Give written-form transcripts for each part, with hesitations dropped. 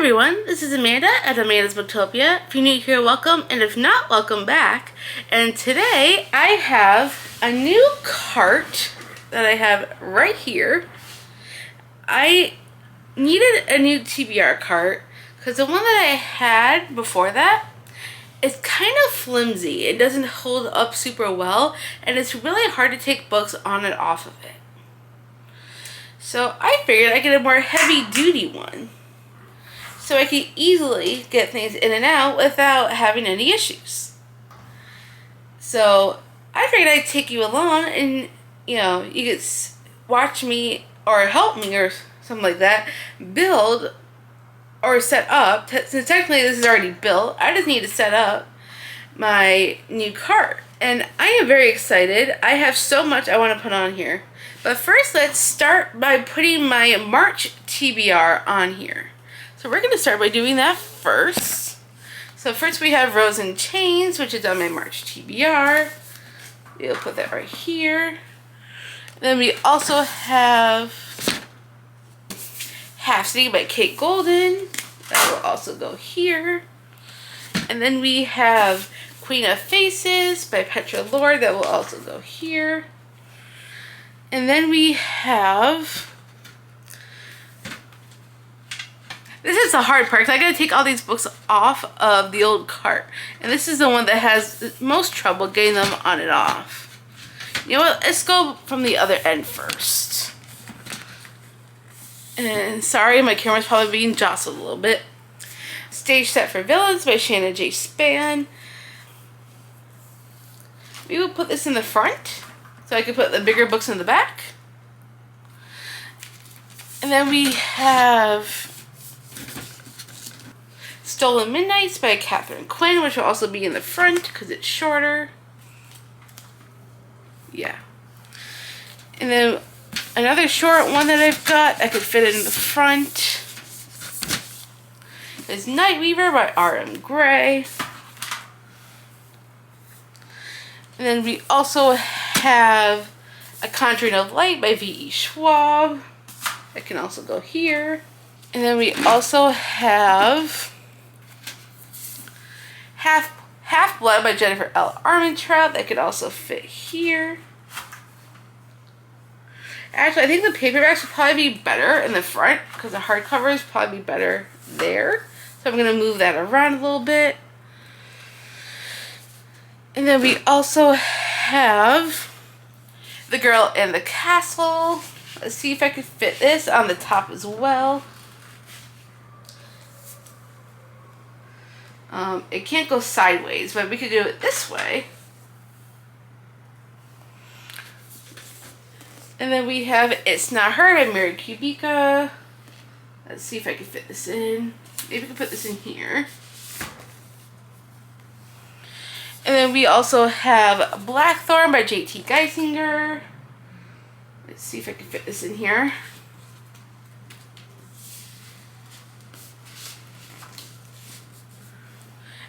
everyone, this is Amanda at Amanda's Booktopia. If you're new here, welcome, and if not, welcome back. And today I have a new cart that I have right here. I needed a new TBR cart because the one that I had before that is kind of flimsy. It doesn't hold up super well, and it's really hard to take books on and off of it. So I figured I'd get a more heavy-duty one, so I could easily get things in and out without having any issues. So I figured I'd take you along and, you could watch me or help me or something like that build or set up. Since technically this is already built, I just need to set up my new cart. And I am very excited. I have so much I want to put on here. But first, let's start by putting my March TBR on here. So we're going to start by doing that first. So first we have Rose and Chains, which is on my March TBR. We'll put that right here. Then we also have Half City by Kate Golden. That will also go here. And then we have Queen of Faces by Petra Lord. That will also go here. And then we have... This is the hard part because I gotta take all these books off of the old cart. And this is the one that has the most trouble getting them on and off. You know what? Let's go from the other end first. And sorry, my camera's probably being jostled a little bit. Stage Set for Villains by Shannon J. Spann. We will put this in the front so I can put the bigger books in the back. And then we have Stolen Midnights by Catherine Quinn, which will also be in the front because it's shorter. Yeah. And then another short one that I've got, I could fit it in the front, is Night Weaver by R.M. Gray. And then we also have A Conjuring of Light by V.E. Schwab. That can also go here. And then we also have Half Blood by Jennifer L. Armentrout. That could also fit here. Actually, I think the paperbacks would probably be better in the front because the hardcover is probably better there. So I'm going to move that around a little bit. And then we also have The Girl in the Castle. Let's see if I can fit this on the top as well. It can't go sideways, but we could do it this way. And then we have It's Not Her by Mary Kubica. Let's see if I can fit this in. Maybe we can put this in here. And then we also have Blackthorn by J.T. Geisinger. Let's see if I can fit this in here.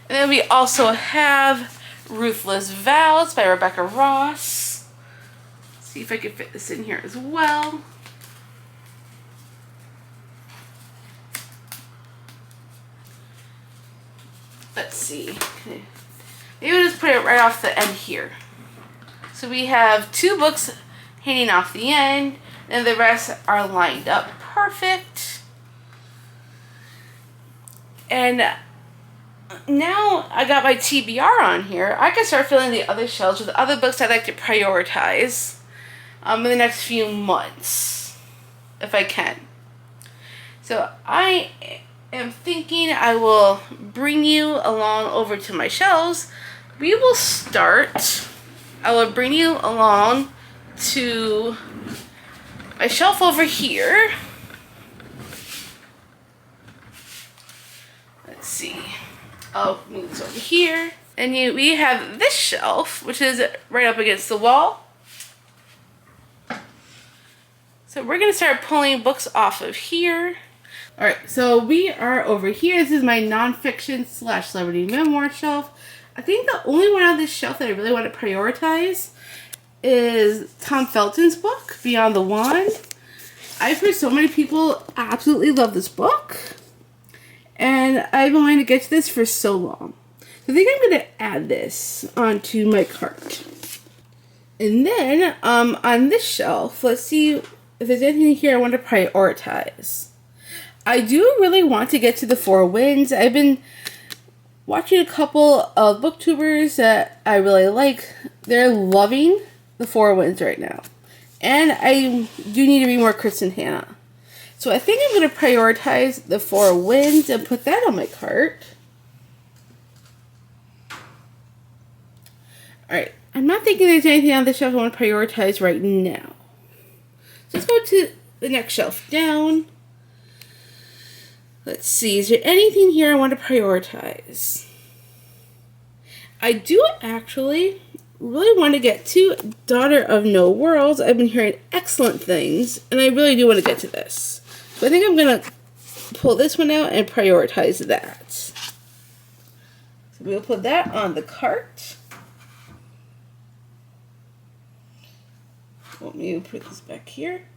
And then we also have Ruthless Vows by Rebecca Ross. Let's see if I can fit this in here as well. Let's see. Okay. Maybe we'll just put it right off the end here. So we have two books hanging off the end, and the rest are lined up perfect. And now I got my TBR on here, I can start filling the other shelves with other books I'd like to prioritize in the next few months, if I can. So I am thinking I will bring you along over to my shelves. We will start, I will bring you along to my shelf over here. Let's see. I'll move this over here. And we have this shelf, which is right up against the wall. So we're going to start pulling books off of here. Alright, so we are over here. This is my nonfiction / celebrity memoir shelf. I think the only one on this shelf that I really want to prioritize is Tom Felton's book, Beyond the Wand. I've heard so many people absolutely love this book. And I've been wanting to get to this for so long. So I think I'm going to add this onto my cart. And then on this shelf, let's see if there's anything here I want to prioritize. I do really want to get to the Four Winds. I've been watching a couple of booktubers that I really like. They're loving the Four Winds right now. And I do need to read more Kristen Hanna. So I think I'm going to prioritize the Four Winds and put that on my cart. Alright, I'm not thinking there's anything on this shelf I want to prioritize right now. So let's go to the next shelf down. Let's see, is there anything here I want to prioritize? I do actually really want to get to Daughter of No Worlds. I've been hearing excellent things, and I really do want to get to this. So I think I'm going to pull this one out and prioritize that. So we'll put that on the cart. Let me put this back here.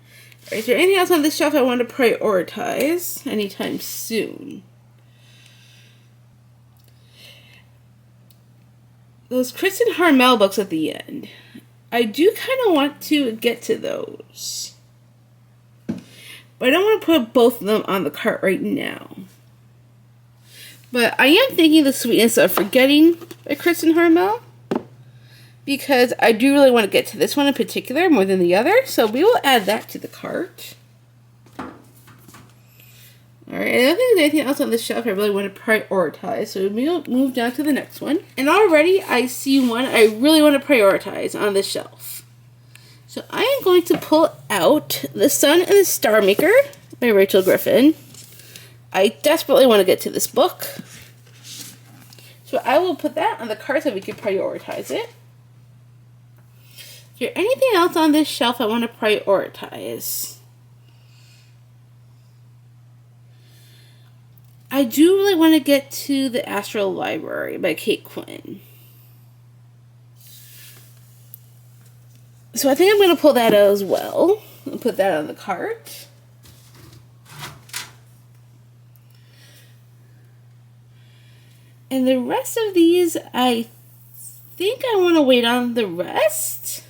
Is there anything else on this shelf I want to prioritize anytime soon? Those Kristen Harmel books at the end. I do kind of want to get to those. But I don't want to put both of them on the cart right now. But I am thinking The Sweetness of Forgetting by Kristen Harmel, because I do really want to get to this one in particular more than the other. So we will add that to the cart. Alright, I don't think there's anything else on this shelf I really want to prioritize. So we'll move down to the next one. And already I see one I really want to prioritize on this shelf. So I am going to pull out The Sun and the Star Maker by Rachel Griffin. I desperately want to get to this book. So I will put that on the cart so we can prioritize it. Is there anything else on this shelf I want to prioritize? I do really want to get to The Astral Library by Kate Quinn. So I think I'm going to pull that out as well and put that on the cart. And the rest of these, I think I want to wait on the rest.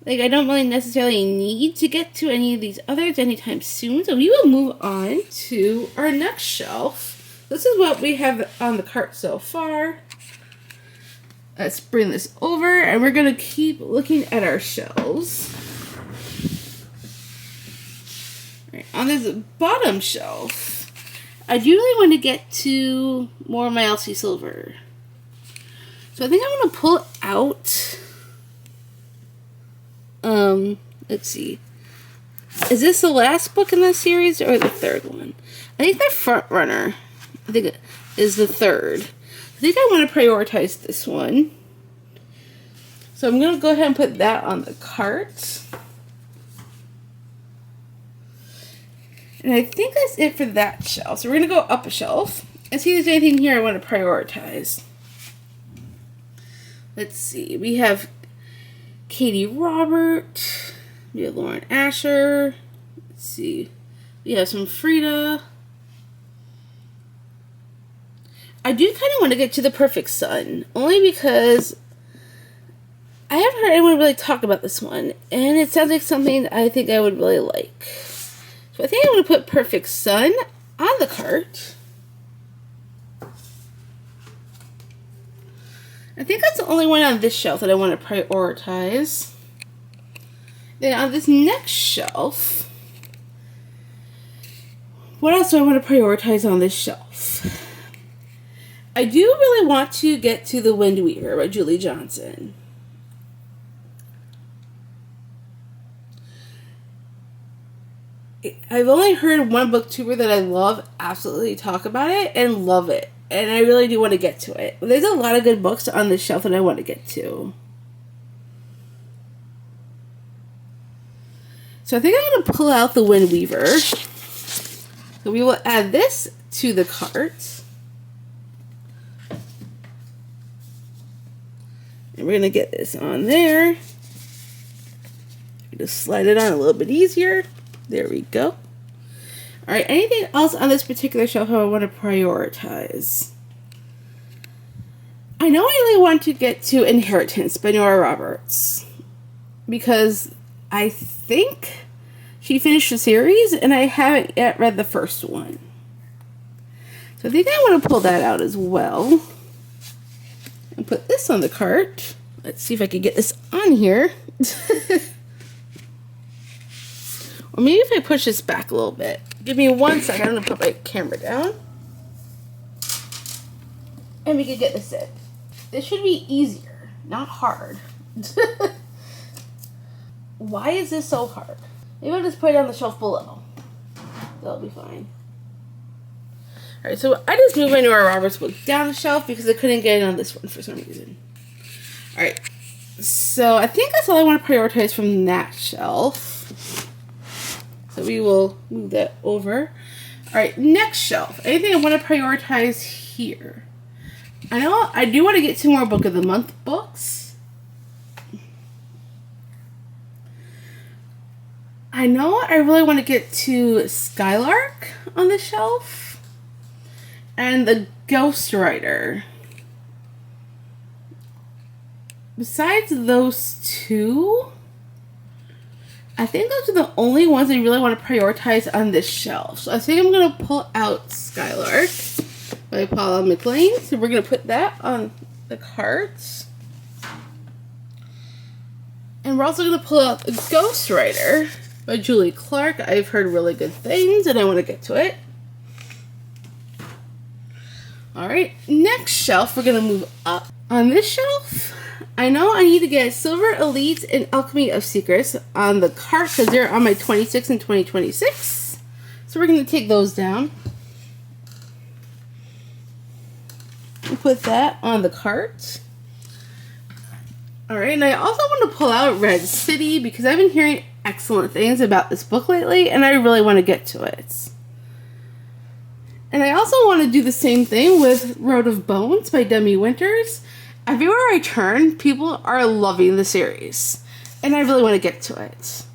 Like, I don't really necessarily need to get to any of these others anytime soon. So we will move on to our next shelf. This is what we have on the cart so far. Let's bring this over, and we're going to keep looking at our shelves. All right, on this bottom shelf, I do really want to get to more of my Elsie Silver. So I think I'm going to pull out... let's see. Is this the last book in this series or the third one? I think the Front Runner, I think it is the third. I think I want to prioritize this one. So I'm going to go ahead and put that on the cart. And I think that's it for that shelf. So we're going to go up a shelf and see if there's anything here I want to prioritize. Let's see. We have Katie Robert. We have Lauren Asher. Let's see. We have some Frida. I do kind of want to get to The Perfect Son, only because I haven't heard anyone really talk about this one, and it sounds like something I think I would really like. So I think I'm going to put Perfect Son on the cart. I think that's the only one on this shelf that I want to prioritize. Then on this next shelf, what else do I want to prioritize on this shelf? I do really want to get to The Wind Weaver by Julie Johnson. I've only heard one booktuber that I love absolutely talk about it and love it. And I really do want to get to it. There's a lot of good books on this shelf that I want to get to. So I think I'm going to pull out The Wind Weaver. So we will add this to the cart. And we're going to get this on there. Just slide it on a little bit easier. There we go. Alright, anything else on this particular shelf I want to prioritize? I know I really want to get to Inheritance by Nora Roberts, because I think she finished the series and I haven't yet read the first one. So I think I want to pull that out as well. And put this on the cart. Let's see if I can get this on here. Or maybe if I push this back a little bit. Give me 1 second. I'm going to put my camera down. And we can get this in. This should be easier, not hard. Why is this so hard? Maybe I'll just put it on the shelf below. That'll be fine. Alright, so I just moved my Nora Roberts book down the shelf because I couldn't get it on this one for some reason. Alright, so I think that's all I want to prioritize from that shelf. So we will move that over. Alright, next shelf. Anything I want to prioritize here? I know I do want to get 2 more Book of the Month books. I know I really want to get to Skylark on the shelf. And the Ghostwriter. Besides those 2, I think those are the only ones I really want to prioritize on this shelf. So I think I'm going to pull out Skylark by Paula McLean. So we're going to put that on the cart. And we're also going to pull out the Ghostwriter by Julie Clark. I've heard really good things and I want to get to it. Alright, next shelf we're going to move up. On this shelf, I know I need to get Silver Elite and Alchemy of Secrets on the cart because they're on my 26 and 2026. So we're going to take those down. Put that on the cart. Alright, and I also want to pull out Red City because I've been hearing excellent things about this book lately and I really want to get to it. And I also want to do the same thing with Road of Bones by Demi Winters. Everywhere I turn, people are loving the series. And I really want to get to it.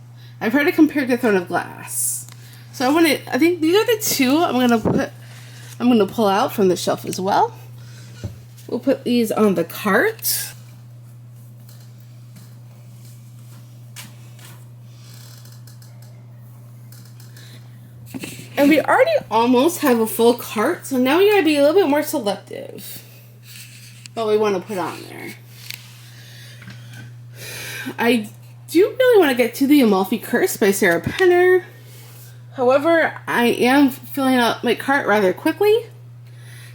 I've heard it compared to Throne of Glass. So I think these are the 2 I'm going to pull out from the shelf as well. We'll put these on the cart. And we already almost have a full cart, so now we gotta be a little bit more selective what we want to put on there. I do really want to get to the Amalfi Curse by Sarah Penner. However, I am filling out my cart rather quickly,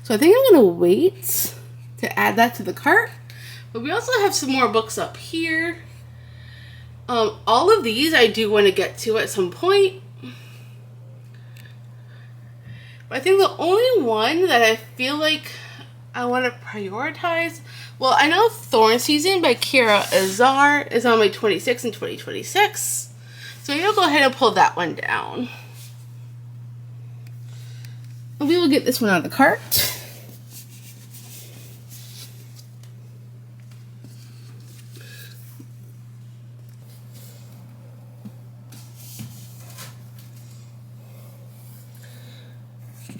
so I think I'm gonna wait to add that to the cart. But we also have some more books up here. All of these I do want to get to at some point. I think the only one that I feel like I want to prioritize, well, I know Thorn Season by Kira Azar is on my 26 and 2026. So I'm going to go ahead and pull that one down. And we will get this one on the cart.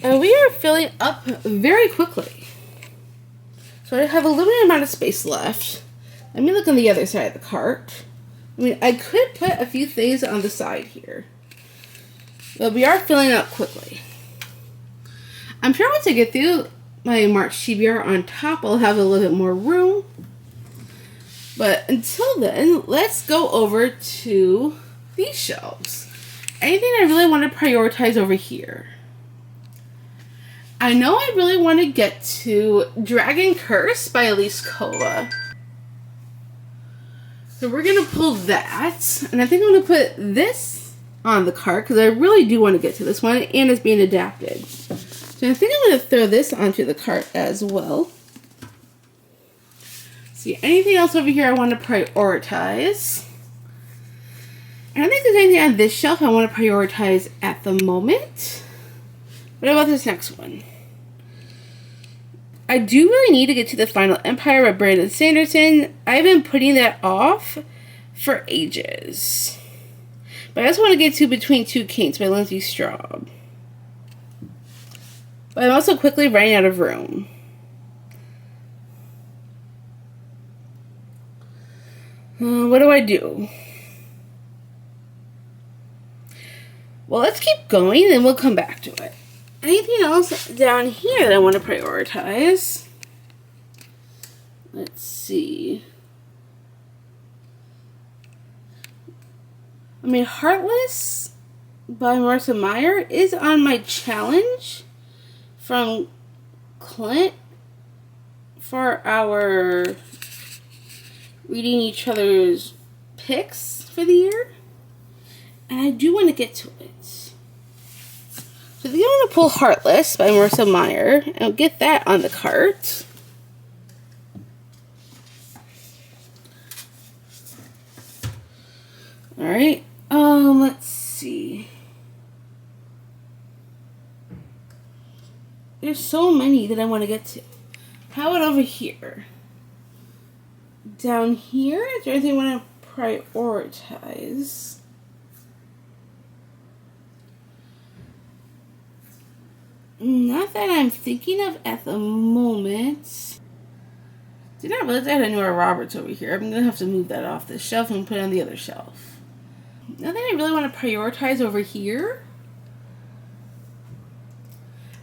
And we are filling up very quickly. So I have a limited amount of space left. Let me look on the other side of the cart. I mean, I could put a few things on the side here. But we are filling up quickly. I'm sure once I get through my March TBR on top, I'll have a little bit more room. But until then, let's go over to these shelves. Anything I really want to prioritize over here. I know I really want to get to Dragon Curse by Elise Kova. So we're going to pull that. And I think I'm going to put this on the cart because I really do want to get to this one. And it's being adapted. So I think I'm going to throw this onto the cart as well. See, anything else over here I want to prioritize? I don't think there's anything on this shelf I want to prioritize at the moment. What about this next one? I do really need to get to The Final Empire by Brandon Sanderson. I've been putting that off for ages. But I also want to get to Between Two Kings by Lindsay Straub. But I'm also quickly running out of room. What do I do? Well, let's keep going, then we'll come back to it. Anything else down here that I want to prioritize? Let's see. I mean, Heartless by Marissa Meyer is on my challenge from Clint for our reading each other's picks for the year. And I do want to get to it. So I think I'm going to pull Heartless by Marissa Meyer and I'll get that on the cart. Alright, let's see. There's so many that I want to get to. How about over here? Down here, is there anything I want to prioritize? Not that I'm thinking of at the moment. Did not realize I had a Nora Roberts over here. I'm going to have to move that off this shelf and put it on the other shelf. Nothing I really want to prioritize over here.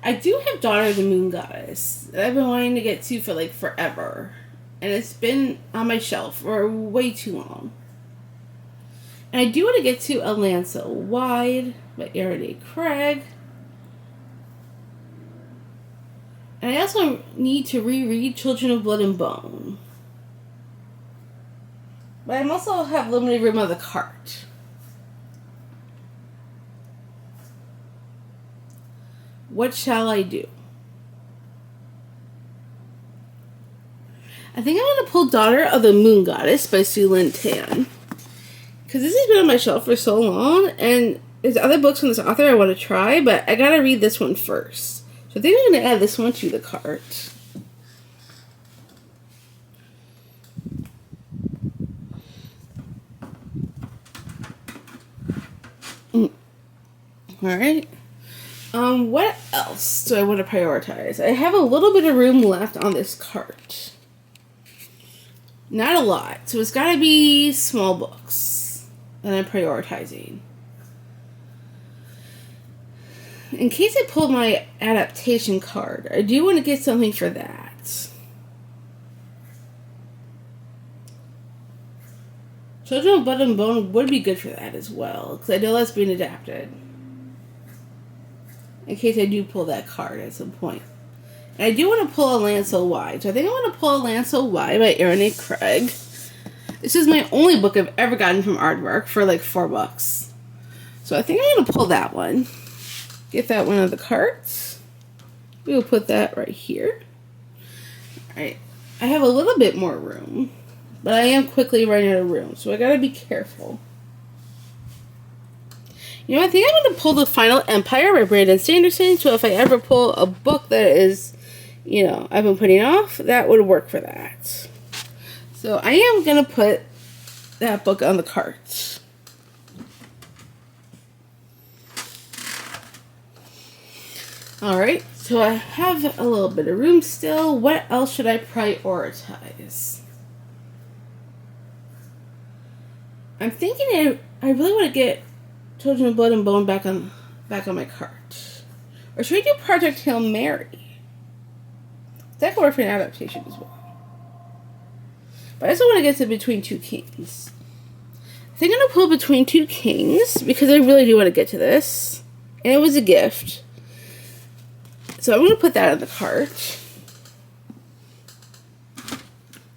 I do have Daughter of the Moon Goddess that I've been wanting to get to for like forever. And it's been on my shelf for way too long. And I do want to get to A Land So Wide by Erin A. Craig. And I also need to reread Children of Blood and Bone. But I also have limited room on the cart. What shall I do? I think I'm going to pull Daughter of the Moon Goddess by Sue Lynn Tan. Because this has been on my shelf for so long. And there's other books from this author I want to try. But I got to read this one first. So I think I'm going to add this one to the cart. Alright. What else do I want to prioritize? I have a little bit of room left on this cart. Not a lot. So it's got to be small books that I'm prioritizing. In case I pulled my adaptation card, I do want to get something for that. Children of Blood and Bone would be good for that as well, because I know that's being adapted. In case I do pull that card at some point. And I do want to pull A Land So Wide. So I think I want to pull A Land So Wide by Erin A. Craig. This is my only book I've ever gotten from Aardvark for like $4. So I think I'm going to pull that one. Get that one on the cart. We will put that right here. Alright. I have a little bit more room. But I am quickly running out of room. So I got to be careful. You know, I think I'm going to pull The Final Empire by Brandon Sanderson. So if I ever pull a book that is, you know, I've been putting off, that would work for that. So I am going to put that book on the cart. Alright, so I have a little bit of room still. What else should I prioritize? I'm thinking I really want to get Children of Blood and Bone back on my cart. Or should we do Project Hail Mary? That could work for an adaptation as well. But I also want to get to Between Two Kings. I think I'm going to pull Between Two Kings because I really do want to get to this. And it was a gift. So I'm going to put that on the cart.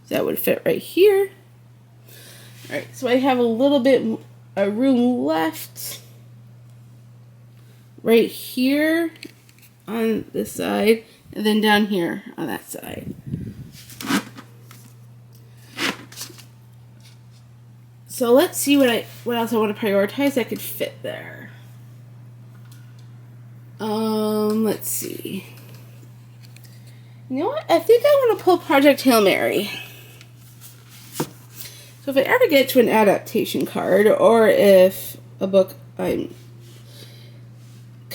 That would fit right here. Alright, so I have a little bit of room left right here on this side, and then down here on that side. So let's see what else I want to prioritize that could fit there. Let's see. You know what? I think I want to pull Project Hail Mary. So if I ever get to an adaptation card, or if a book I'm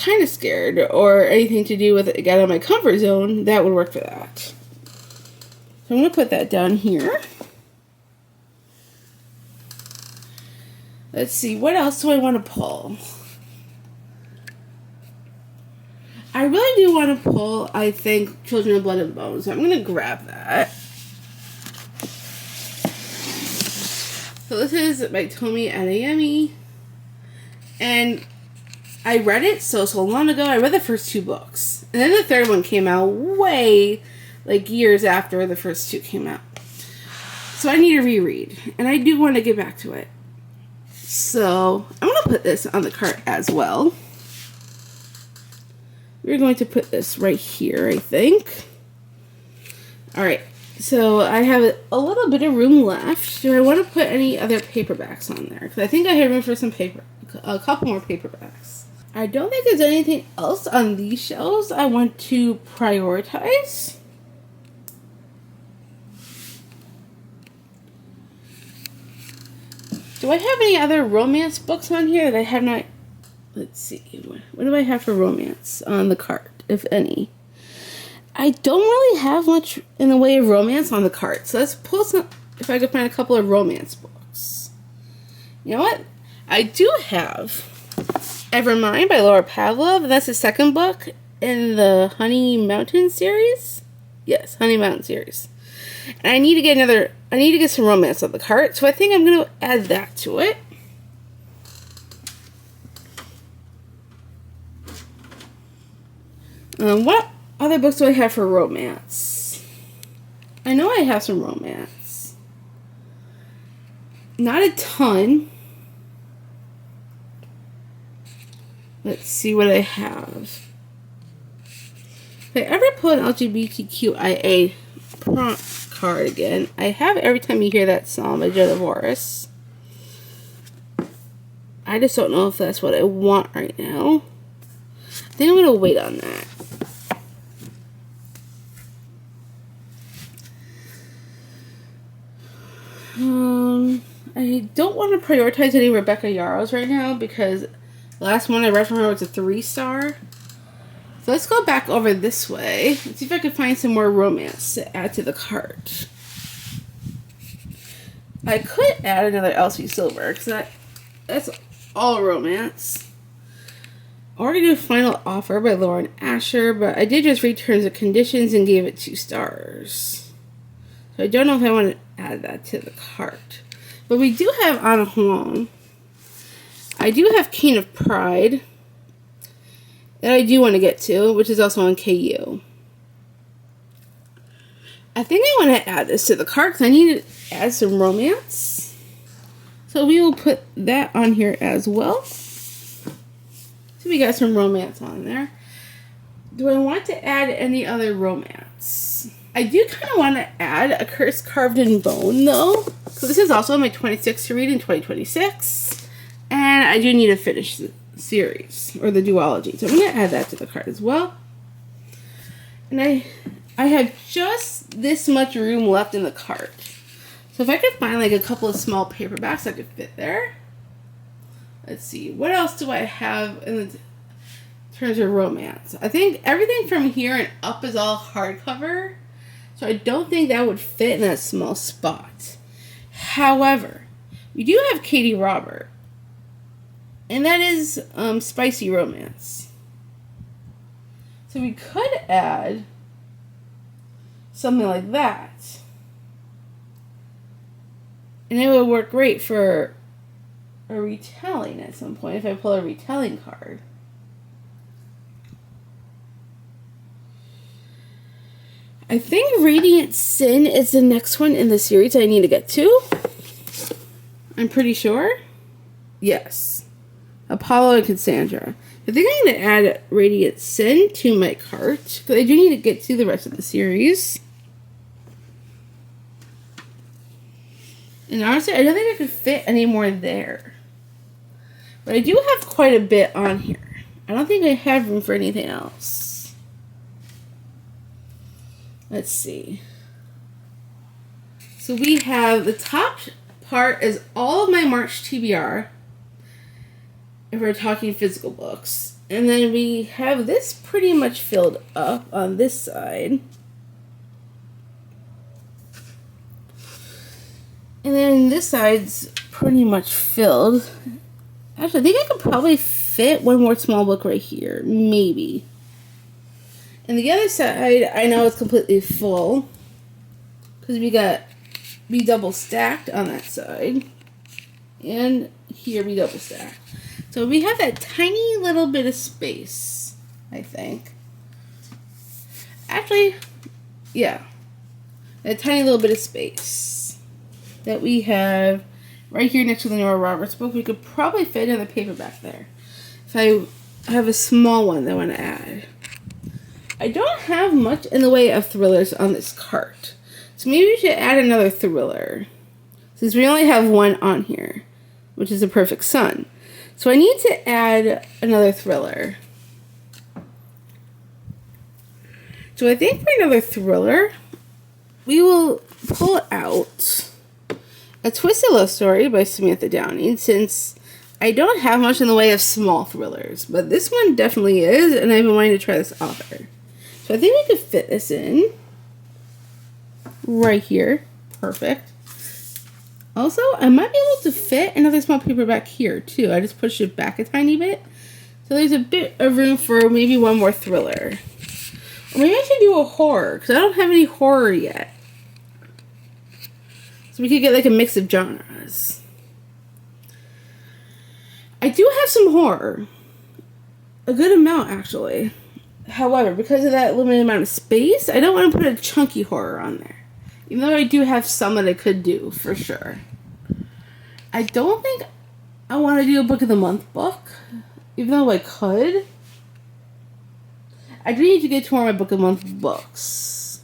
kind of scared or anything to do with it, get out of my comfort zone, that would work for that. So I'm going to put that down here. Let's see, what else do I want to pull? I really do want to pull, I think, Children of Blood and Bones. So I'm going to grab that. So this is by Tomi Adeyemi. And I read it so long ago. I read the first 2 books. And then the third one came out way, like, years after the first 2 came out. So I need to reread. And I do want to get back to it. So I'm going to put this on the cart as well. We're going to put this right here, I think. Alright. So I have a little bit of room left. Do I want to put any other paperbacks on there? Because I think I have room for some a couple more paperbacks. I don't think there's anything else on these shelves I want to prioritize. Do I have any other romance books on here that I have not... Let's see. What do I have for romance on the cart, if any? I don't really have much in the way of romance on the cart. So let's pull some... If I could find a couple of romance books. You know what? I do have Evermind by Laura Pavlov. That's the second book in the Honey Mountain series. Yes, Honey Mountain series. And I need to get some romance on the cart. So I think I'm going to add that to it. What other books do I have for romance? I know I have some romance. Not a ton. Let's see what I have. If I ever pull an LGBTQIA prompt card again, I have every time you hear that song by Jennifer. I just don't know if that's what I want right now. I think I'm going to wait on that. I don't want to prioritize any Rebecca Yarros right now because the last one I read from her was a 3-star. So let's go back over this way and see if I can find some more romance to add to the cart. I could add another Elsie Silver because that's all romance. Or I do Final Offer by Lauren Asher, but I did just read Terms and Conditions and gave it 2 stars. So I don't know if I want to add that to the cart. But we do have Anna Huang. I do have King of Pride that I do want to get to, which is also on KU. I think I want to add this to the cart because I need to add some romance. So we will put that on here as well. So we got some romance on there. Do I want to add any other romance? I do kind of want to add A Curse Carved in Bone, though. So this is also my 26 to read in 2026. And I do need to finish the series, or the duology. So I'm going to add that to the cart as well. And I have just this much room left in the cart. So if I could find like a couple of small paperbacks that could fit there. Let's see. What else do I have in terms of romance? I think everything from here and up is all hardcover. So I don't think that would fit in that small spot. However, we do have Katie Robert. And that is spicy romance. So we could add something like that. And it would work great for a retelling at some point if I pull a retelling card. I think Radiant Sin is the next one in the series I need to get to. I'm pretty sure. Yes. Apollo and Cassandra. I think I'm going to add Radiant Sin to my cart, because I do need to get to the rest of the series. And honestly, I don't think I could fit any more there. But I do have quite a bit on here. I don't think I have room for anything else. Let's see. So we have the top part is all of my March TBR. If we're talking physical books. And then we have this pretty much filled up on this side. And then this side's pretty much filled. Actually, I think I could probably fit one more small book right here. Maybe. And the other side, I know it's completely full. Because we double stacked on that side. And here we double stacked. So we have that tiny little bit of space, I think. Actually, yeah. That tiny little bit of space that we have right here next to the Nora Roberts book. We could probably fit another paperback there. If I have a small one that I want to add. I don't have much in the way of thrillers on this cart. So maybe we should add another thriller. Since we only have one on here, which is A Perfect Sun. So I need to add another thriller. So I think for another thriller, we will pull out A Twisted Love Story by Samantha Downing, since I don't have much in the way of small thrillers. But this one definitely is, and I've been wanting to try this author. So I think we could fit this in right here. Perfect. Also, I might be able to fit another small paperback here, too. I just pushed it back a tiny bit. So there's a bit of room for maybe one more thriller. Or maybe I should do a horror, because I don't have any horror yet. So we could get like a mix of genres. I do have some horror. A good amount, actually. However, because of that limited amount of space, I don't want to put a chunky horror on there. Even though I do have some that I could do, for sure. I don't think I want to do a Book of the Month book. Even though I could. I do need to get to more of my Book of the Month books.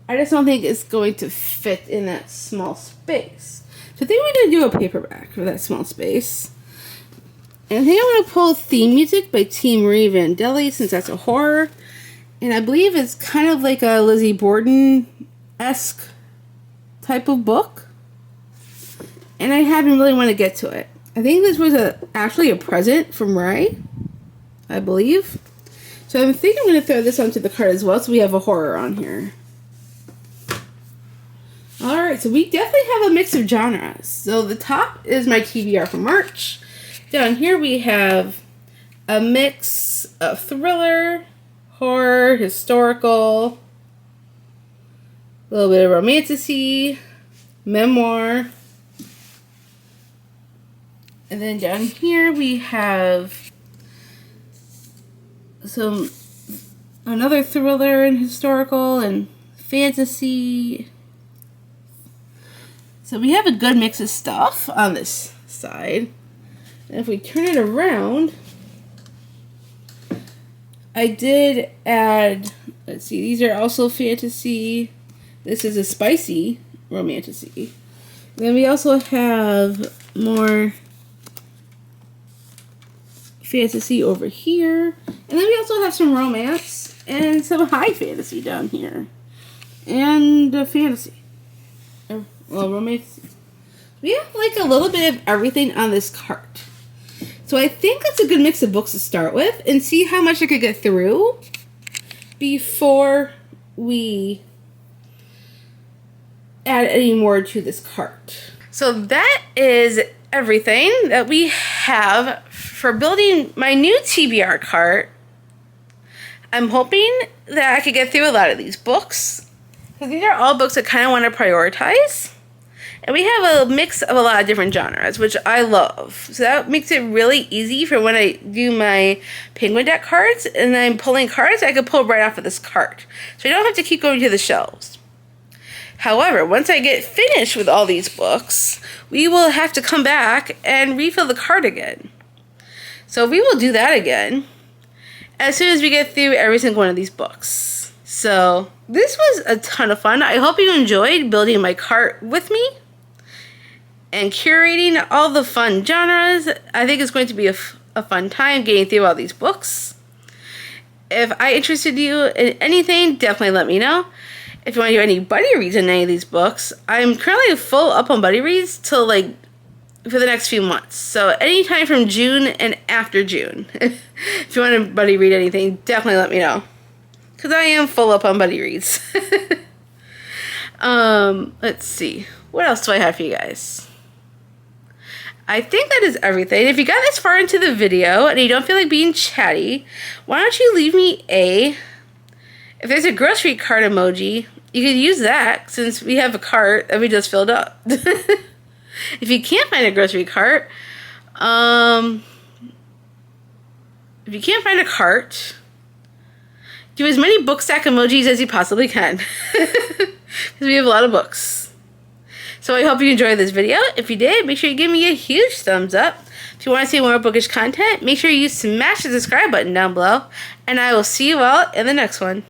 I just don't think it's going to fit in that small space. So I think we're going to do a paperback for that small space. And I think I'm going to pull theme music by Team Raven Deli, since that's a horror. And I believe it's kind of like a Lizzie Borden-esque type of book. And I haven't really want to get to it. I think this was actually a present from Ray, I believe. So I think I'm going to throw this onto the card as well, so we have a horror on here. Alright, so we definitely have a mix of genres. So the top is my TBR for March. Down here we have a mix of thriller, horror, historical, a little bit of romantasy, memoir. And then down here we have another thriller and historical and fantasy. So we have a good mix of stuff on this side. And if we turn it around, I did add, let's see, these are also fantasy. This is a spicy romantasy. Then we also have more fantasy over here. And then we also have some romance and some high fantasy down here. And fantasy. Well, romance. We have like a little bit of everything on this cart. So I think that's a good mix of books to start with and see how much I could get through before we add any more to this cart. So that is everything that we have for building my new TBR cart. I'm hoping that I could get through a lot of these books, because these are all books I kind of want to prioritize. And we have a mix of a lot of different genres, which I love. So that makes it really easy for when I do my Penguin deck cards and I'm pulling cards, I can pull right off of this cart. So I don't have to keep going to the shelves. However, once I get finished with all these books, we will have to come back and refill the cart again. So we will do that again as soon as we get through every single one of these books. So this was a ton of fun. I hope you enjoyed building my cart with me and curating all the fun genres. I think it's going to be a fun time getting through all these books. If I interested you in anything, definitely let me know. If you want to do any buddy reads in any of these books, I'm currently full up on buddy reads till like for the next few months. So anytime from June and after June. If you want to buddy read anything, definitely let me know. Because I am full up on buddy reads. Let's see. What else do I have for you guys? I think that is everything. If you got this far into the video and you don't feel like being chatty, why don't you leave me if there's a grocery cart emoji, you could use that since we have a cart that we just filled up. If you can't find a grocery cart, do as many book stack emojis as you possibly can. Because we have a lot of books. So I hope you enjoyed this video. If you did, make sure you give me a huge thumbs up. If you want to see more bookish content, make sure you smash the subscribe button down below. And I will see you all in the next one.